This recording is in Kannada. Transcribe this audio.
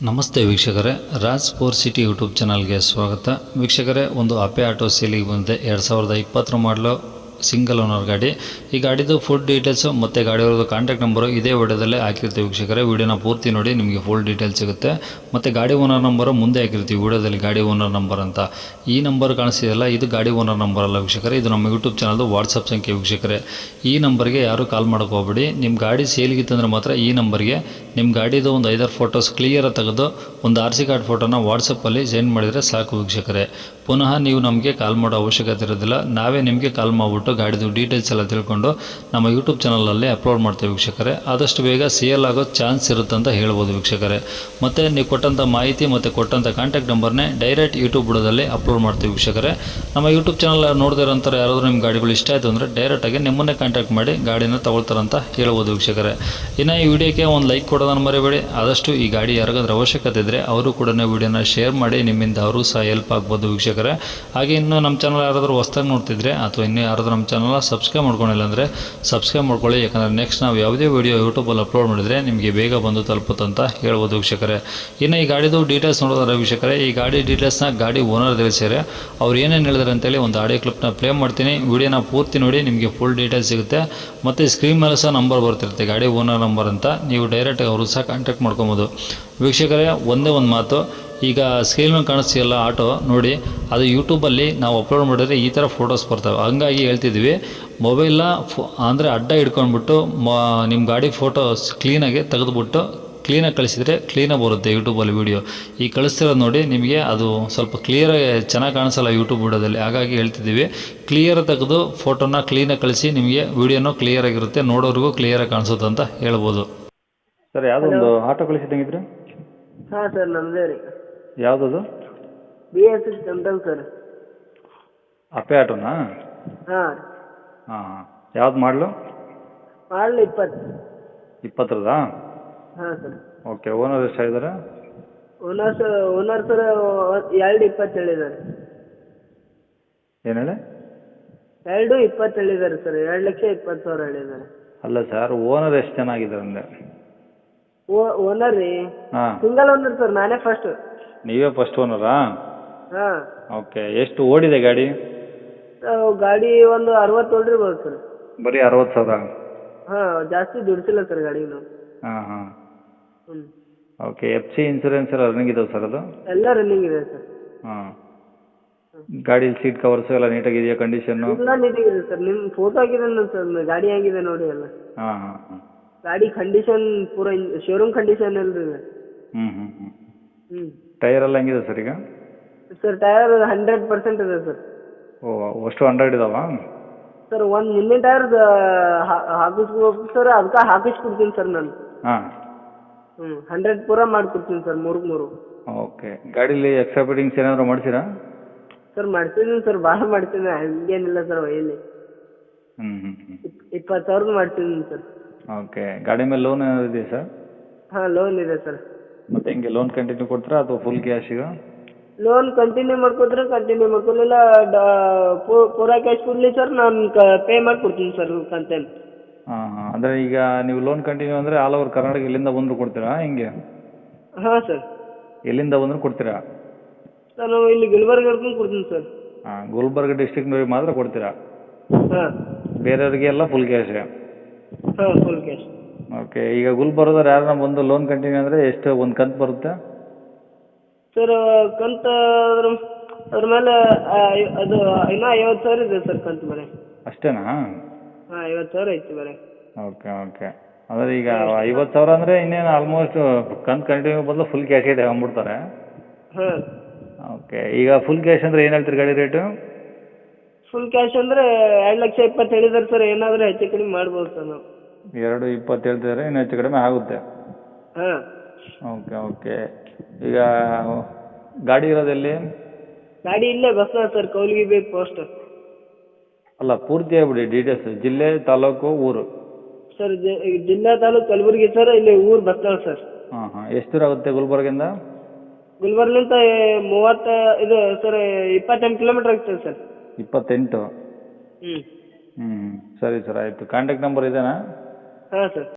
ನಮಸ್ತೆ ವೀಕ್ಷಕರೇ, ರಾಜ್ ಫೋರ್ ಸಿಟಿ ಯೂಟ್ಯೂಬ್ ಚಾನಲ್ಗೆ ಸ್ವಾಗತ. ವೀಕ್ಷಕರೇ, ಒಂದು ಅಪೆ ಆಟೋ ಸೇಲಿಗೆ ಬಂದಿದೆ. 2020 ಮಾಡಲು ಸಿಂಗಲ್ ಓನರ್ ಗಾಡಿ. ಈ ಗಾಡಿದು ಫುಲ್ ಡೀಟೇಲ್ಸು ಮತ್ತು ಗಾಡಿಯವ್ರದ್ದು ಕಾಂಟ್ಯಾಕ್ಟ್ ನಂಬರು ಇದೇ ವಿಡಿಯೋದಲ್ಲೇ ಹಾಕಿರ್ತೀವಿ ವೀಕ್ಷಕರೇ. ವಿಡಿಯೋನ ಪೂರ್ತಿ ನೋಡಿ, ನಿಮಗೆ ಫುಲ್ ಡೀಟೇಲ್ಸ್ ಸಿಗುತ್ತೆ. ಮತ್ತು ಗಾಡಿ ಓನರ್ ನಂಬರು ಮುಂದೆ ಹಾಕಿರ್ತೀವಿ ವಿಡಿಯೋದಲ್ಲಿ, ಗಾಡಿ ಓನರ್ ನಂಬರ್ ಅಂತ. ಈ ನಂಬರ್ ಕಾಣಿಸ್ತಿದೆಯಲ್ಲ, ಇದು ಗಾಡಿ ಓನರ್ ನಂಬರ್ ಅಲ್ಲ ವೀಕ್ಷಕರೇ, ಇದು ನಮ್ಮ ಯೂಟ್ಯೂಬ್ ಚಾನಲ್ದು ವಾಟ್ಸಪ್ ಸಂಖ್ಯೆ ವೀಕ್ಷಕರೇ. ಈ ನಂಬರ್ಗೆ ಯಾರು ಕಾಲ್ ಮಾಡೋಕೆ ಹೋಗ್ಬೇಡಿ. ನಿಮ್ಮ ಗಾಡಿ ಸೇಲಿಗಿತ್ತಂದ್ರೆ ಮಾತ್ರ ಈ ನಂಬರ್ಗೆ ನಿಮ್ಮ ಗಾಡಿದು ಒಂದು 5 ಫೋಟೋಸ್ ಕ್ಲಿಯರಾಗಿ ತೆಗೆದು ಒಂದು RC ಕಾರ್ಡ್ ಫೋಟೋನ ವಾಟ್ಸಪ್ಪಲ್ಲಿ ಸೆಂಡ್ ಮಾಡಿದರೆ ಸಾಕು ವೀಕ್ಷಕರೇ. ಪುನಃ ನೀವು ನಮಗೆ ಕಾಲ್ ಮಾಡೋ ಅವಶ್ಯಕತೆ ಇರೋದಿಲ್ಲ. ನಾವೇ ನಿಮಗೆ ಕಾಲ್ ಮಾಡಿಬಿಟ್ಟು ಗಾಡಿದು ಡೀಟೇಲ್ಸ್ ಎಲ್ಲ ತಿಳ್ಕೊಂಡು ನಮ್ಮ ಯೂಟ್ಯೂಬ್ ಚಾನಲಲ್ಲಿ ಅಪ್ಲೋಡ್ ಮಾಡ್ತೀವಿ ವೀಕ್ಷಕರೇ. ಆದಷ್ಟು ಬೇಗ ಸೇಲ್ ಆಗೋ ಚಾನ್ಸ್ ಇರುತ್ತೆ ಅಂತ ಹೇಳ್ಬೋದು ವೀಕ್ಷಕರೇ. ಮತ್ತು ನೀವು ಕೊಟ್ಟಂಥ ಮಾಹಿತಿ ಮತ್ತು ಕೊಟ್ಟಂಥ ಕಾಂಟ್ಯಾಕ್ಟ್ ನಂಬರ್ನೇ ಡೈರೆಕ್ಟ್ ಯೂಟ್ಯೂಬ್ ಬುಡದಲ್ಲಿ ಅಪ್ಲೋಡ್ ಮಾಡ್ತೀವಿ ವೀಕ್ಷಕರೇ. ನಮ್ಮ ಯೂಟ್ಯೂಬ್ ಚಾನಲ್ ನೋಡಿದಿರೋಂಥವ್ರು ಯಾರಾದರೂ ನಿಮ್ಮ ಗಾಡಿಗಳು ಇಷ್ಟ ಆಯಿತು ಅಂದರೆ ಡೈರೆಕ್ಟಾಗಿ ನಿಮ್ಮನ್ನೇ ಕಾಂಟ್ಯಾಕ್ಟ್ ಮಾಡಿ ಗಾಡಿನ ತಗೊಳ್ತಾರಂತ ಹೇಳ್ಬೋದು ವೀಕ್ಷಕರೇ. ಇನ್ನು ಈ ವಿಡಿಯೋಕ್ಕೆ ಒಂದು ಲೈಕ್ ಕೊಡೋದನ್ನು ಮರಿಬೇಡಿ. ಆದಷ್ಟು ಈ ಗಾಡಿ ಯಾರಿಗಾದ್ರೂ ಅವಶ್ಯಕತೆ ಇದ್ದರೆ ಅವರು ಕೂಡ ವಿಡಿಯೋನ ಶೇರ್ ಮಾಡಿ, ನಿಮ್ಮಿಂದ ಅವರು ಸಹ ಹೆಲ್ಪ್ ಆಗ್ಬೋದು ವೀಕ್ಷಕರೇ. ಹಾಗೆ ಇನ್ನು ನಮ್ಮ ಚಾನಲ್ ಯಾರಾದರೂ ಹೊಸ್ದಾಗಿ ನೋಡ್ತಿದ್ರೆ ಅಥವಾ ಇನ್ನೂ ಯಾರಾದರೂ ನಮ್ಮ ಚಾನಲ್ನ ಸಬ್ಸ್ಕ್ರೈಬ್ ಮಾಡ್ಕೊಂಡಿಲ್ಲ ಅಂದರೆ ಸಬ್ಸ್ಕ್ರೈಬ್ ಮಾಡ್ಕೊಳ್ಳಿ. ಯಾಕಂದರೆ ನೆಕ್ಸ್ಟ್ ನಾವು ಯಾವುದೇ ವೀಡಿಯೋ ಯೂಟ್ಯೂಬಲ್ಲಿ ಅಪ್ಲೋಡ್ ಮಾಡಿದರೆ ನಿಮಗೆ ಬೇಗ ಬಂದು ತಲುಪುತ್ತಂತ ಹೇಳ್ಬೋದು ವೀಕ್ಷಕರೇ. ಇನ್ನು ಈ ಗಾಡಿದು ಡೀಟೇಲ್ಸ್ ನೋಡೋದಾದ್ರೆ ವೀಕ್ಷಕರೇ, ಈ ಗಾಡಿ ಡೀಟೇಲ್ಸ್ನ ಗಾಡಿ ಓನರ್ ತಿಳಿಸಿದರೆ ಅವ್ರು ಏನೇನು ಹೇಳಿದಾರೆ ಅಂತೇಳಿ ಒಂದು ಆಡಿಯೋ ಕ್ಲಿಪ್ನ ಪ್ಲೇ ಮಾಡ್ತೀನಿ. ವಿಡಿಯೋನ ಪೂರ್ತಿ ನೋಡಿ, ನಿಮಗೆ ಫುಲ್ ಡೀಟೇಲ್ಸ್ ಸಿಗುತ್ತೆ. ಮತ್ತು ಸ್ಕ್ರೀನ್ ಮೇಲೆ ಸಹ ನಂಬರ್ ಬರ್ತಿರುತ್ತೆ, ಗಾಡಿ ಓನರ್ ನಂಬರ್ ಅಂತ. ನೀವು ಡೈರೆಕ್ಟಾಗಿ ಅವರು ಸಹ ಕಾಂಟ್ಯಾಕ್ಟ್ ಮಾಡ್ಕೊಬೋದು ವೀಕ್ಷಕರೇ. ಒಂದೇ ಒಂದು ಮಾತು, ಈಗ ಸ್ಕ್ರೀನ್ ಮೇಲೆ ಕಾಣಿಸ್ತೀಯಲ್ಲ ಆಟೋ ನೋಡಿ, ಅದು ಯೂಟ್ಯೂಬಲ್ಲಿ ನಾವು ಅಪ್ಲೋಡ್ ಮಾಡಿದ್ರೆ ಈ ಥರ ಫೋಟೋಸ್ ಬರ್ತವೆ. ಹಂಗಾಗಿ ಹೇಳ್ತಿದ್ವಿ, ಮೊಬೈಲ್ನ ಅಂದರೆ ಅಡ್ಡ ಹಿಡ್ಕೊಂಡ್ಬಿಟ್ಟು ನಿಮ್ಮ ಗಾಡಿ ಫೋಟೋಸ್ ಕ್ಲೀನಾಗಿ ತೆಗೆದುಬಿಟ್ಟು ಕ್ಲೀನಾಗಿ ಕಳಿಸಿದರೆ ಕ್ಲೀನಾಗಿ ಬರುತ್ತೆ ಯೂಟ್ಯೂಬಲ್ಲಿ ವೀಡಿಯೋ. ಈ ಕಳಿಸ್ತಿರೋದು ನೋಡಿ, ನಿಮಗೆ ಅದು ಸ್ವಲ್ಪ ಕ್ಲಿಯರಾಗಿ ಚೆನ್ನಾಗಿ ಕಾಣಿಸಲ್ಲ ಯೂಟ್ಯೂಬ್ ವೀಡಿಯೋದಲ್ಲಿ. ಹಾಗಾಗಿ ಹೇಳ್ತಿದ್ದೀವಿ, ಕ್ಲಿಯರ್ ತೆಗೆದು ಫೋಟೋನ ಕ್ಲೀನಾಗಿ ಕಳಿಸಿ, ನಿಮಗೆ ವೀಡಿಯೋನೂ ಕ್ಲಿಯರಾಗಿರುತ್ತೆ, ನೋಡೋರಿಗೂ ಕ್ಲಿಯರಾಗಿ ಕಾಣಿಸುತ್ತೆ ಅಂತ ಹೇಳ್ಬೋದು. ಸರ್, ಯಾವುದೊಂದು ಆಟೋ ಕಳಿಸಿದ್ದಂಗಿದ್ರೆ? ಹಾಂ ಸರ್, ನಮ್ಮದೇ ರೀ. ಯಾವುದದು? BS temple sir. ಅಪೆ ಆಟೋನಾ? ಹಾಂ. ಹಾಂ. ಯಾವ್ದು ಮಾಡಲು? 20. 20ರದಾ? ಹಾಂ ಸರ್. ಓಕೆ. ಓನರ್ ಎಷ್ಟಾಗಿದ್ದಾರೆ? ಓನರ್ ಸರ್ 220 ಹೇಳಿದ್ದಾರೆ. ಏನು ಹೇಳಿ? 220 ಹೇಳಿದ್ದಾರೆ ಸರ್. 2,20,000 ಹೇಳಿದ್ದಾರೆ. ಅಲ್ಲ ಸರ್, ಓನರ್ ಎಷ್ಟು ಚೆನ್ನಾಗಿದ್ದಾರೆ ಅಂದೆ? ಓನರ್ ರೀ? ಹಾಂ. ಸಿಂಗಲ್ ಓನರ್ ಸರ್, ನಾನೇ ಫಸ್ಟ್. ನೀವೇ ಫಸ್ಟ್ ಓನರಾ? ಹಾಂ. ಓಕೆ. ಎಷ್ಟು ಓಡಿದೆ ಗಾಡಿ? ಗಾಡಿ ಒಂದು 60 ಓಡಿರ್ಬೋದು ಸರ್. ಬರೀ 60,000? ಹಾಂ, ಜಾಸ್ತಿ ದುಡ್ಸಿಲ್ಲ ಸರ್ ಗಾಡಿನ. ಹಾಂ ಹಾಂ. ಹ್ಞೂ. ಓಕೆ. FC ಇನ್ಸೂರೆನ್ಸ್ ಎಲ್ಲ ರನ್ನಿಂಗ್ ಇದಾವೆ ಸರ್ ಅದು? ಎಲ್ಲ ರನ್ನಿಂಗ್ ಇದೆ ಸರ್. ಹಾಂ. ಗಾಡಿ ಸೀಟ್ ಕವರ್ಸು ಎಲ್ಲ ನೀಟಾಗಿದೆಯಾ ಕಂಡೀಷನ್ನು? ಎಲ್ಲ ನೀಟಾಗಿದೆ ಸರ್. ನಿಮ್ಮ ಫೋಟೋ ಹಾಕಿದೆ ಸರ್, ಗಾಡಿ ಆಗಿದೆ ನೋಡಿ ಎಲ್ಲ. ಹಾಂ ಹಾಂ ಹಾಂ. ಗಾಡಿ ಕಂಡೀಷನ್ ಪೂರ ಶೋರೂಮ್ ಕಂಡೀಷನ್ ಅಲ್ರಿ. ಹ್ಞೂ ಹ್ಞೂ ಹ್ಞೂ. ಹ್ಞೂ. ಟೈರ್ ಎಲ್ಲ ಹೆಂಗಿದೆ ಸರ್ ಈಗ? ಸರ್ ಟೈರ್ 100% ಇದೆ ಸರ್. ಓ, ಅಷ್ಟು 100 ಇದಾವಾ? ಸರ್ ಒಂದು ಮುಂದಿನ ಟೈರ್ ಹಾಕಿಸ್ಬೇಕು ಸರ್, ಅದಕ್ಕೆ ಹಾಕಿಸ್ಕೊಡ್ತೀನಿ ಸರ್ ನಾನು. ಹಾಂ. 100 ಪೂರ ಮಾಡಿಕೊಡ್ತೀನಿ ಸರ್, 3 ಓಕೆ. ಗಾಡೀಲಿ ಎಕ್ಸ್ಟ್ರಾ ಫಿಟ್ಟಿಂಗ್ಸ್ ಏನಾದರೂ ಮಾಡ್ತೀರಾ? ಸರ್ ಮಾಡ್ತೀನಿ ಸರ್, ಭಾಳ ಮಾಡ್ತೀನಿ, ಹಂಗೇನಿಲ್ಲ ಸರ್. ಇಲ್ಲಿ ಹ್ಞೂ ಹ್ಞೂ ಹ್ಞೂ. 20,000 ಮಾಡ್ತೀನಿ ಸರ್. ಓಕೆ. ಗಾಡಿ ಮೇಲೆ ಲೋನ್ ಏನಾದ್ರು ಇದೆಯಾ ಸರ್? ಹಾಂ, ಲೋನ್ ಇದೆ ಸರ್. ಮತ್ತೆ ಹೆಂಗೆ, ಲೋನ್ ಕಂಟಿನ್ಯೂ ಕೊಡ್ತೀರಾ ಅಥವಾ ಫುಲ್ ಕ್ಯಾಶ್ ಈಗ? ಲೋನ್ ಕಂಟಿನ್ಯೂ ಮಾಡ್ಕೊಡ್ರಿ, ಕಂಟಿನ್ಯೂ ಮಾಡ್ಕೊಳ್ಳಿಲ್ಲ ಪೂರ ಕ್ಯಾಶ್ ಕೊಡಲಿ ಸರ್, ನಾನು ಪೇ ಮಾಡಿಕೊಡ್ತೀನಿ ಸರ್ ಕಂತೇನು. ಹಾಂ ಹಾಂ. ಅಂದರೆ ಈಗ ನೀವು ಲೋನ್ ಕಂಟಿನ್ಯೂ ಅಂದರೆ ಆಲ್ ಓವರ್ ಕರ್ನಾಟಕ ಎಲ್ಲಿಂದ ಬಂದರೂ ಕೊಡ್ತೀರಾ ಹೆಂಗೆ? ಹಾಂ ಸರ್. ಎಲ್ಲಿಂದ ಬಂದರೂ ಕೊಡ್ತೀರಾ? ನಾನು ಇಲ್ಲಿ ಗುಲ್ಬರ್ಗ ಹಿಡ್ಕೊಂಡು ಕೊಡ್ತೀನಿ ಸರ್. ಹಾಂ. ಗುಲ್ಬರ್ಗ ಡಿಸ್ಟ್ರಿಕ್ನವ್ರಿಗೆ ಮಾತ್ರ ಕೊಡ್ತೀರಾ? ಹಾಂ. ಬೇರೆಯವ್ರಿಗೆ ಎಲ್ಲ ಫುಲ್ ಕ್ಯಾಶ್? ಹಾಂ, ಫುಲ್ ಕ್ಯಾಶ್. ಓಕೆ. ಈಗ ಗುಲ್ಬರ್ಗದವ್ರು ಯಾರನ್ನ ಬಂದು ಲೋನ್ ಕಂಟಿನ್ಯೂ ಅಂದರೆ ಎಷ್ಟು ಒಂದು ಕಂತು ಬರುತ್ತೆ ಸರ್? ಕಂತು ಅದ್ರ ಮೇಲೆ ಅದು ಇನ್ನೂ 50,000 ಇದೆ ಸರ್ ಕಂತು ಮೇಲೆ. ಅಷ್ಟೇನಾ? ಹಾಂ, 50,000 ಐತಿ ಬರೀ. Okay okay. ಅಂದರೆ ಈಗ 50,000 ಅಂದರೆ ಇನ್ನೇನು ಆಲ್ಮೋಸ್ಟ್ ಕಂತು ಕಂಟಿನ್ಯೂ ಬದಲು ಫುಲ್ ಕ್ಯಾಶೇ ತಗೊಂಡ್ಬಿಡ್ತಾರೆ. ಹಾಂ. ಓಕೆ. ಈಗ ಫುಲ್ ಕ್ಯಾಶ್ ಅಂದರೆ ಏನು ಹೇಳ್ತೀರಿ ಗಾಡಿ ರೇಟು? ಫುಲ್ ಕ್ಯಾಶ್ ಅಂದರೆ 2,20,000 ಹೇಳಿದ್ದಾರೆ ಸರ್. ಏನಾದರೂ ಹೆಚ್ಚು ಕಡಿಮೆ ಮಾಡ್ಬೋದು ಸರ್ ನಾವು. 2,20 ಹೇಳ್ತಿದ್ದಾರೆ, ಇನ್ನು ಹೆಚ್ಚು ಕಡಿಮೆ ಆಗುತ್ತೆ. ಹಾಂ. Okay okay. ಈಗ ಗಾಡಿ ಇರೋದೆಲ್ಲಿ? ಗಾಡಿ ಇಲ್ಲೇ ಬಸ್ನ ಸರ್, ಕೌಲಿಗೆ ಬೇಕು ಪೋಸ್ಟ್. ಅಲ್ಲ, ಪೂರ್ತಿ ಹೇಳ್ಬಿಡಿ ಡೀಟೇಲ್ಸ್, ಜಿಲ್ಲೆ, ತಾಲೂಕು, ಊರು. ಸರ್ ಜಿಲ್ಲಾ ತಾಲೂಕು ಕಲಬುರಗಿ ಸರ್, ಇಲ್ಲಿ ಊರು ಬಸ್ನಾಳ್ ಸರ್. ಹಾಂ ಹಾಂ. ಎಷ್ಟು ದೂರ ಆಗುತ್ತೆ ಗುಲ್ಬರ್ಗಿಂದ? ಗುಲ್ಬರ್ಗಿಂದ 30 ಇದು ಸರ್ 28 ಕಿಲೋಮೀಟ್ರ್ ಆಗ್ತದೆ ಸರ್. 28? ಹ್ಞೂ. ಹ್ಞೂ. ಸರಿ ಸರ್, ಆಯಿತು. ಕಾಂಟ್ಯಾಕ್ಟ್ ನಂಬರ್ ಇದೇನಾ? ಹಾಂ ಸರ್.